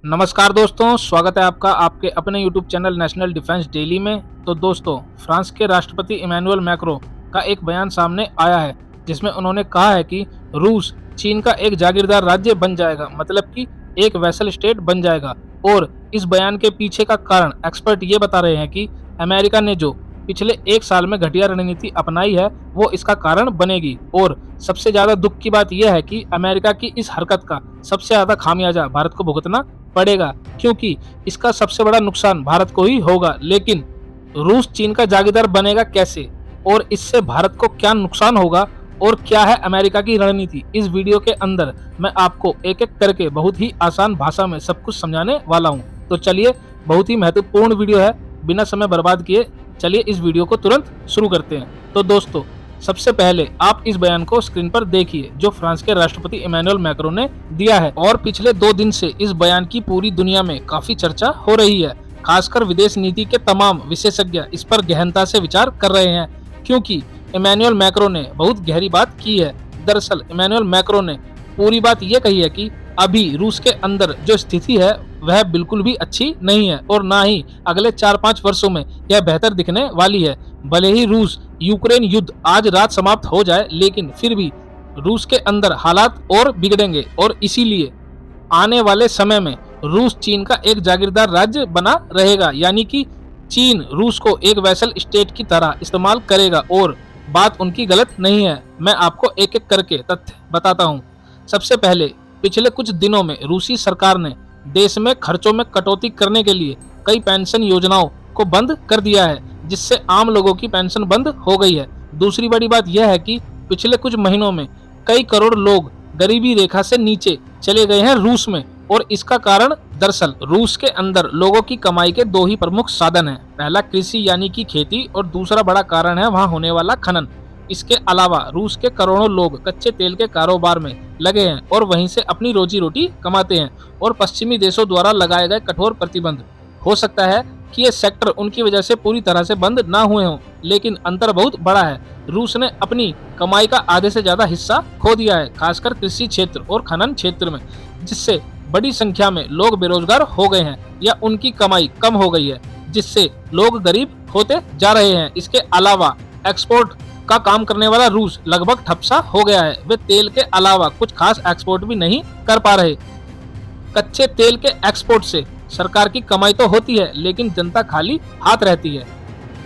नमस्कार दोस्तों, स्वागत है आपका आपके अपने YouTube channel national defence daily में। तो दोस्तों, फ्रांस के राष्ट्रपति इमैनुअल मैक्रों का एक बयान सामने आया है जिसमें उन्होंने कहा है कि रूस चीन का एक जागीरदार राज्य बन जाएगा, मतलब कि एक वैसल स्टेट बन जाएगा। और इस बयान के पीछे का कारण एक्सपर्ट ये बता रहे हैं कि अमेरिका ने जो पिछले एक साल में घटिया रणनीति अपनाई है वो इसका कारण बनेगी। और सबसे ज्यादा दुख की बात यह है कि अमेरिका की इस हरकत का सबसे ज्यादा खामियाजा भारत को भुगतना पड़ेगा, क्योंकि इसका सबसे बड़ा नुकसान भारत को ही होगा। लेकिन रूस चीन का जागीरदार बनेगा कैसे और इससे भारत को क्या नुकसान होगा और क्या है अमेरिका की रणनीति, इस वीडियो के अंदर मैं आपको एक एक करके बहुत ही आसान भाषा में सब कुछ समझाने वाला हूं। तो चलिए, बहुत ही महत्वपूर्ण वीडियो है, बिना समय बर्बाद किए चलिए इस वीडियो को तुरंत शुरू करते हैं। तो दोस्तों, सबसे पहले आप इस बयान को स्क्रीन पर देखिए जो फ्रांस के राष्ट्रपति इमैनुअल मैक्रों ने दिया है। और पिछले 2 दिन से इस बयान की पूरी दुनिया में काफी चर्चा हो रही है। खासकर विदेश नीति के तमाम विशेषज्ञ इस पर गहनता से विचार कर रहे हैं, क्योंकि इमैनुअल मैक्रों ने बहुत गहरी बात की है। दरअसल इमैनुअल मैक्रों ने पूरी बात ये कही है कि अभी रूस के अंदर जो स्थिति है वह बिल्कुल भी अच्छी नहीं है और ना ही अगले 4-5 वर्षों में यह बेहतर दिखने वाली है। भले ही रूस यूक्रेन युद्ध आज रात समाप्त हो जाए, लेकिन फिर भी रूस के अंदर हालात और बिगड़ेंगे और इसीलिए आने वाले समय में रूस चीन का एक जागीरदार राज्य बना रहेगा, यानी कि चीन रूस को एक वैसल स्टेट की तरह इस्तेमाल करेगा। और बात उनकी गलत नहीं है, मैं आपको एक एक करके तथ्य बताता हूँ। सबसे पहले, पिछले कुछ दिनों में रूसी सरकार ने देश में खर्चों में कटौती करने के लिए कई पेंशन योजनाओं को बंद कर दिया है, जिससे आम लोगों की पेंशन बंद हो गई है। दूसरी बड़ी बात यह है कि पिछले कुछ महीनों में कई करोड़ लोग गरीबी रेखा से नीचे चले गए हैं रूस में। और इसका कारण दरअसल रूस के अंदर लोगों की कमाई के 2 ही प्रमुख साधन हैं। पहला कृषि यानी कि खेती, और दूसरा बड़ा कारण है वहां होने वाला खनन। इसके अलावा रूस के करोड़ों लोग कच्चे तेल के कारोबार में लगे हैं और वहीं से अपनी रोजी रोटी कमाते हैं। और पश्चिमी देशों द्वारा लगाए गए कठोर प्रतिबंध, हो सकता है कि ये सेक्टर उनकी वजह से पूरी तरह से बंद ना हुए हों, लेकिन अंतर बहुत बड़ा है। रूस ने अपनी कमाई का आधे से ज्यादा हिस्सा खो दिया है, खासकर कृषि क्षेत्र और खनन क्षेत्र में, जिससे बड़ी संख्या में लोग बेरोजगार हो गए हैं या उनकी कमाई कम हो गई है, जिससे लोग गरीब होते जा रहे हैं। इसके अलावा एक्सपोर्ट का काम करने वाला रूस लगभग ठप सा हो गया है। वे तेल के अलावा कुछ खास एक्सपोर्ट भी नहीं कर पा रहे। कच्चे तेल के एक्सपोर्ट से सरकार की कमाई तो होती है, लेकिन जनता खाली हाथ रहती है।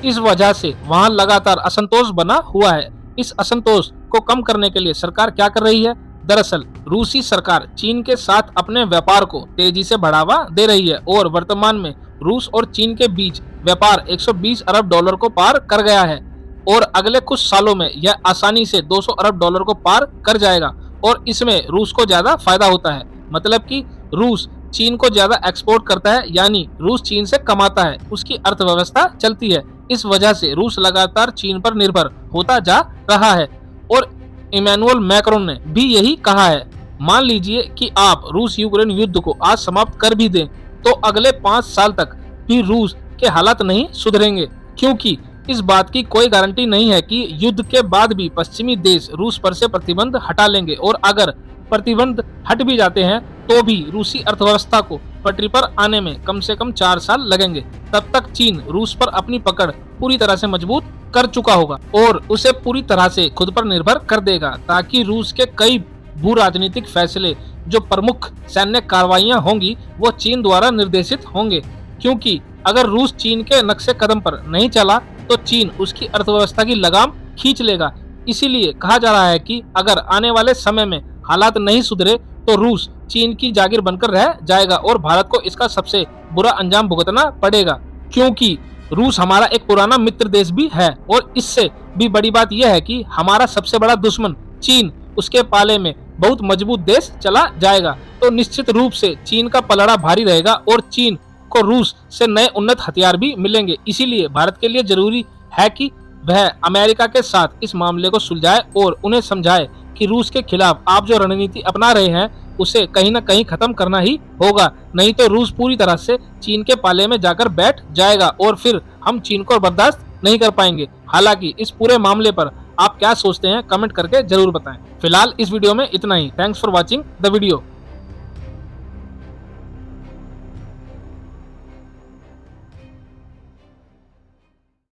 इस वजह से वहां लगातार असंतोष बना हुआ है। इस असंतोष को कम करने के लिए सरकार क्या कर रही है? दरअसल रूसी सरकार चीन के साथ अपने व्यापार को तेजी से बढ़ावा दे रही है और वर्तमान में रूस और चीन के बीच व्यापार 120 अरब डॉलर को पार कर गया है और अगले कुछ सालों में यह आसानी से 200 अरब डॉलर को पार कर जाएगा। और इसमें रूस को ज्यादा फायदा होता है, मतलब कि रूस चीन को ज्यादा एक्सपोर्ट करता है, यानी रूस चीन से कमाता है, उसकी अर्थव्यवस्था चलती है। इस वजह से रूस लगातार चीन पर निर्भर होता जा रहा है। और इमैनुअल मैक्रों ने भी यही कहा है। मान लीजिए कि आप रूस यूक्रेन युद्ध को आज समाप्त कर भी दें, तो अगले 5 साल तक भी रूस के हालात नहीं सुधरेंगे, क्योंकि इस बात की कोई गारंटी नहीं है कि युद्ध के बाद भी पश्चिमी देश रूस पर से प्रतिबंध हटा लेंगे। और अगर प्रतिबंध हट भी जाते हैं तो भी रूसी अर्थव्यवस्था को पटरी पर आने में कम से कम 4 साल लगेंगे। तब तक चीन रूस पर अपनी पकड़ पूरी तरह से मजबूत कर चुका होगा और उसे पूरी तरह से खुद पर निर्भर कर देगा, ताकि रूस के कई भू राजनीतिक फैसले, जो प्रमुख सैन्य कार्रवाइयां होंगी, वो चीन द्वारा निर्देशित होंगे। क्योंकि अगर रूस चीन के नक्शे कदम पर नहीं चला तो चीन उसकी अर्थव्यवस्था की लगाम खींच लेगा। इसीलिए कहा जा रहा है कि अगर आने वाले समय में हालात नहीं सुधरे तो रूस चीन की जागीर बनकर रह जाएगा और भारत को इसका सबसे बुरा अंजाम भुगतना पड़ेगा, क्योंकि रूस हमारा एक पुराना मित्र देश भी है। और इससे भी बड़ी बात यह है कि हमारा सबसे बड़ा दुश्मन चीन, उसके पाले में बहुत मजबूत देश चला जाएगा। तो निश्चित रूप से चीन का पलड़ा भारी रहेगा और चीन को रूस से नए उन्नत हथियार भी मिलेंगे। इसीलिए भारत के लिए जरूरी है कि वह अमेरिका के साथ इस मामले को सुलझाए और उन्हें समझाए कि रूस के खिलाफ आप जो रणनीति अपना रहे हैं उसे कहीं न कहीं खत्म करना ही होगा, नहीं तो रूस पूरी तरह से चीन के पाले में जाकर बैठ जाएगा और फिर हम चीन को बर्दाश्त नहीं कर पाएंगे। हालांकि इस पूरे मामले पर आप क्या सोचते हैं, कमेंट करके जरूर बताएं। फिलहाल इस वीडियो में इतना ही। Thanks for watching the video.